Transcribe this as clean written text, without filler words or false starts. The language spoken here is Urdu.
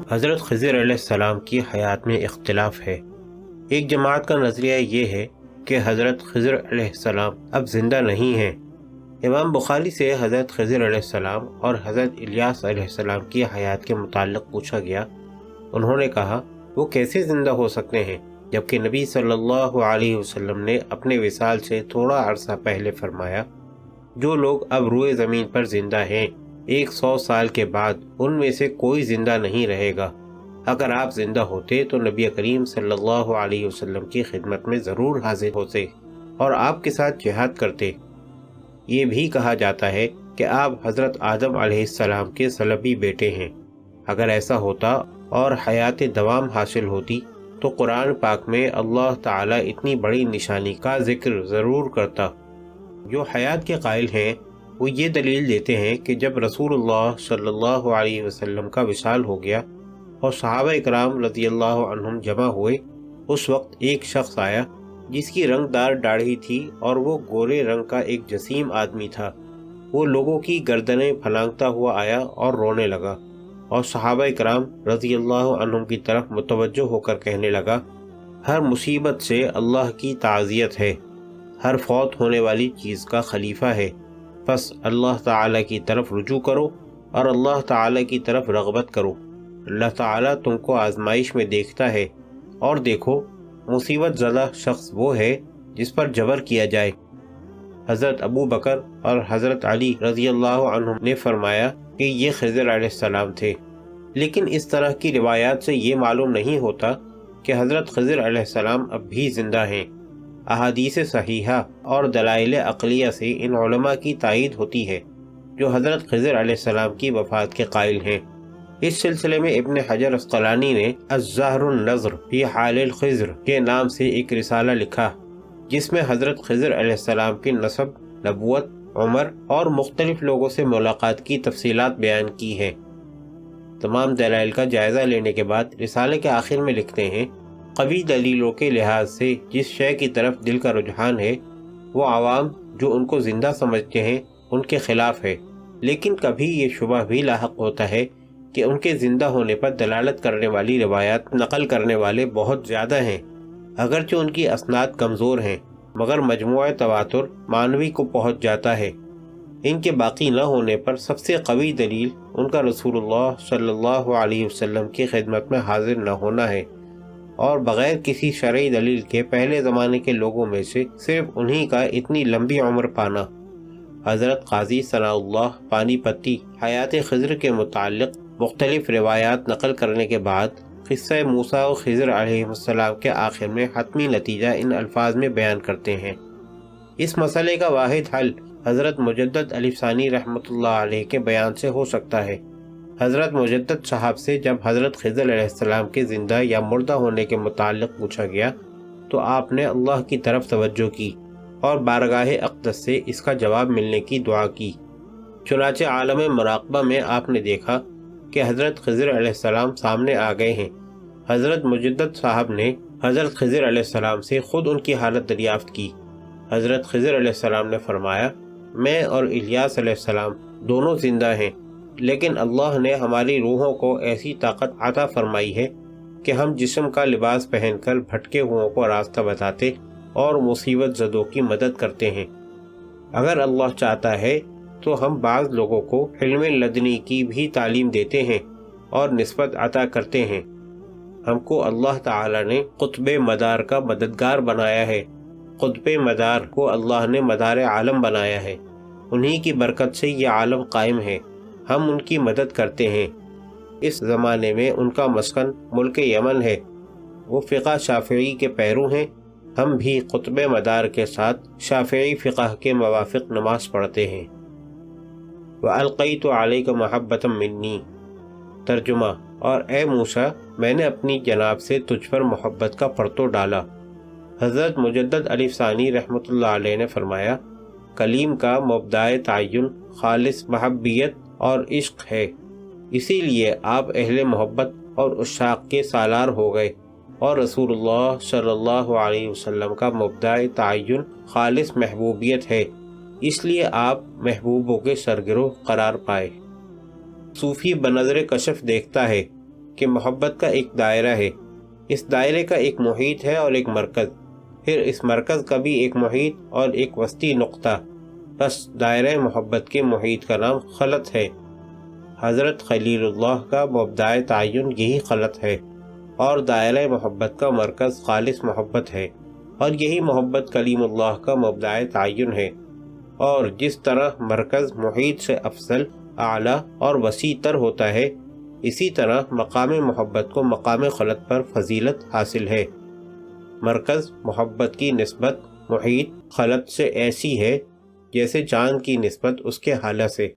حضرت خضر علیہ السلام کی حیات میں اختلاف ہے۔ ایک جماعت کا نظریہ یہ ہے کہ حضرت خضر علیہ السلام اب زندہ نہیں ہیں۔ امام بخاری سے حضرت خضر علیہ السلام اور حضرت الیاس علیہ السلام کی حیات کے متعلق پوچھا گیا۔ انہوں نے کہا وہ کیسے زندہ ہو سکتے ہیں جبکہ نبی صلی اللہ علیہ وسلم نے اپنے وصال سے تھوڑا عرصہ پہلے فرمایا جو لوگ اب روئے زمین پر زندہ ہیں 100 سال کے بعد ان میں سے کوئی زندہ نہیں رہے گا۔ اگر آپ زندہ ہوتے تو نبی کریم صلی اللہ علیہ وسلم کی خدمت میں ضرور حاضر ہوتے اور آپ کے ساتھ جہاد کرتے۔ یہ بھی کہا جاتا ہے کہ آپ حضرت آدم علیہ السلام کے صلبی بیٹے ہیں۔ اگر ایسا ہوتا اور حیات دوام حاصل ہوتی تو قرآن پاک میں اللہ تعالیٰ اتنی بڑی نشانی کا ذکر ضرور کرتا۔ جو حیات کے قائل ہیں وہ یہ دلیل دیتے ہیں کہ جب رسول اللہ صلی اللہ علیہ وسلم کا وصال ہو گیا اور صحابہ اکرام رضی اللہ عنہم جمع ہوئے، اس وقت ایک شخص آیا جس کی رنگ دار داڑھی تھی اور وہ گورے رنگ کا ایک جسیم آدمی تھا۔ وہ لوگوں کی گردنیں پھلانگتا ہوا آیا اور رونے لگا اور صحابہ اکرام رضی اللہ عنہم کی طرف متوجہ ہو کر کہنے لگا، ہر مصیبت سے اللہ کی تعزیت ہے، ہر فوت ہونے والی چیز کا خلیفہ ہے، پس اللہ تعالیٰ کی طرف رجوع کرو اور اللہ تعالیٰ کی طرف رغبت کرو۔ اللہ تعالیٰ تم کو آزمائش میں دیکھتا ہے، اور دیکھو مصیبت زدہ شخص وہ ہے جس پر جبر کیا جائے۔ حضرت ابو بکر اور حضرت علی رضی اللہ عنہم نے فرمایا کہ یہ خضر علیہ السلام تھے، لیکن اس طرح کی روایات سے یہ معلوم نہیں ہوتا کہ حضرت خضر علیہ السلام اب بھی زندہ ہیں۔ احادیث صحیحہ اور دلائل عقلیہ سے ان علماء کی تائید ہوتی ہے جو حضرت خضر علیہ السلام کی وفات کے قائل ہیں۔ اس سلسلے میں ابن حجر عسقلانی نے الزہر النظر فی حال الخضر کے نام سے ایک رسالہ لکھا جس میں حضرت خضر علیہ السلام کی نسب، نبوت، عمر اور مختلف لوگوں سے ملاقات کی تفصیلات بیان کی ہیں۔ تمام دلائل کا جائزہ لینے کے بعد رسالے کے آخر میں لکھتے ہیں، قوی دلیلوں کے لحاظ سے جس شے کی طرف دل کا رجحان ہے وہ عوام جو ان کو زندہ سمجھتے ہیں ان کے خلاف ہے، لیکن کبھی یہ شبہ بھی لاحق ہوتا ہے کہ ان کے زندہ ہونے پر دلالت کرنے والی روایات نقل کرنے والے بہت زیادہ ہیں، اگرچہ ان کی اسناد کمزور ہیں، مگر مجموعہ تواتر مانوی کو پہنچ جاتا ہے۔ ان کے باقی نہ ہونے پر سب سے قوی دلیل ان کا رسول اللہ صلی اللہ علیہ وسلم کی خدمت میں حاضر نہ ہونا ہے، اور بغیر کسی شرعی دلیل کے پہلے زمانے کے لوگوں میں سے صرف انہی کا اتنی لمبی عمر پانا۔ حضرت قاضی ثناء اللہ پانی پتی حیات خضر کے متعلق مختلف روایات نقل کرنے کے بعد قصہ موسیٰ و خضر علیہ السلام کے آخر میں حتمی نتیجہ ان الفاظ میں بیان کرتے ہیں۔ اس مسئلے کا واحد حل حضرت مجدد الف ثانی رحمۃ اللہ علیہ کے بیان سے ہو سکتا ہے۔ حضرت مجدد صاحب سے جب حضرت خضر علیہ السلام کے زندہ یا مردہ ہونے کے متعلق پوچھا گیا تو آپ نے اللہ کی طرف توجہ کی اور بارگاہ اقدس سے اس کا جواب ملنے کی دعا کی۔ چنانچہ عالم مراقبہ میں آپ نے دیکھا کہ حضرت خضر علیہ السلام سامنے آ گئے ہیں۔ حضرت مجدد صاحب نے حضرت خضر علیہ السلام سے خود ان کی حالت دریافت کی۔ حضرت خضر علیہ السلام نے فرمایا، میں اور الیاس علیہ السلام دونوں زندہ ہیں، لیکن اللہ نے ہماری روحوں کو ایسی طاقت عطا فرمائی ہے کہ ہم جسم کا لباس پہن کر بھٹکے ہوئوں کو راستہ بتاتے اور مصیبت زدوں کی مدد کرتے ہیں۔ اگر اللہ چاہتا ہے تو ہم بعض لوگوں کو علم لدنی کی بھی تعلیم دیتے ہیں اور نسبت عطا کرتے ہیں۔ ہم کو اللہ تعالی نے قطب مدار کا مددگار بنایا ہے۔ قطب مدار کو اللہ نے مدار عالم بنایا ہے، انہی کی برکت سے یہ عالم قائم ہے، ہم ان کی مدد کرتے ہیں۔ اس زمانے میں ان کا مسکن ملک یمن ہے، وہ فقہ شافعی کے پیرو ہیں، ہم بھی قطب مدار کے ساتھ شافعی فقہ کے موافق نماز پڑھتے ہیں۔ وَأَلْقَيْتُ عَلَيْكَ مَحَبَّةً مِّنِّي، ترجمہ، اور اے موسیٰ میں نے اپنی جناب سے تجھ پر محبت کا پرتو ڈالا۔ حضرت مجدد الف ثانی رحمۃ اللہ علیہ نے فرمایا، کلیم کا مبدأ تعین خالص محبیت اور عشق ہے، اسی لیے آپ اہل محبت اور عشاق کے سالار ہو گئے، اور رسول اللہ صلی اللہ علیہ وسلم کا مبدأ تعین خالص محبوبیت ہے، اس لیے آپ محبوبوں کے سرگرو قرار پائے۔ صوفی بنظر کشف دیکھتا ہے کہ محبت کا ایک دائرہ ہے، اس دائرے کا ایک محیط ہے اور ایک مرکز، پھر اس مرکز کا بھی ایک محیط اور ایک وسطی نقطہ، بس دائرہ محبت کے محیط کا نام خلط ہے۔ حضرت خلیل اللہ کا مبدأ تعین یہی خلط ہے، اور دائرہ محبت کا مرکز خالص محبت ہے، اور یہی محبت کلیم اللہ کا مبدأ تعین ہے۔ اور جس طرح مرکز محیط سے افضل، اعلیٰ اور وسیع تر ہوتا ہے، اسی طرح مقام محبت کو مقام خلط پر فضیلت حاصل ہے۔ مرکز محبت کی نسبت محیط خلط سے ایسی ہے جیسے چاند کی نسبت اس کے ہالہ سے۔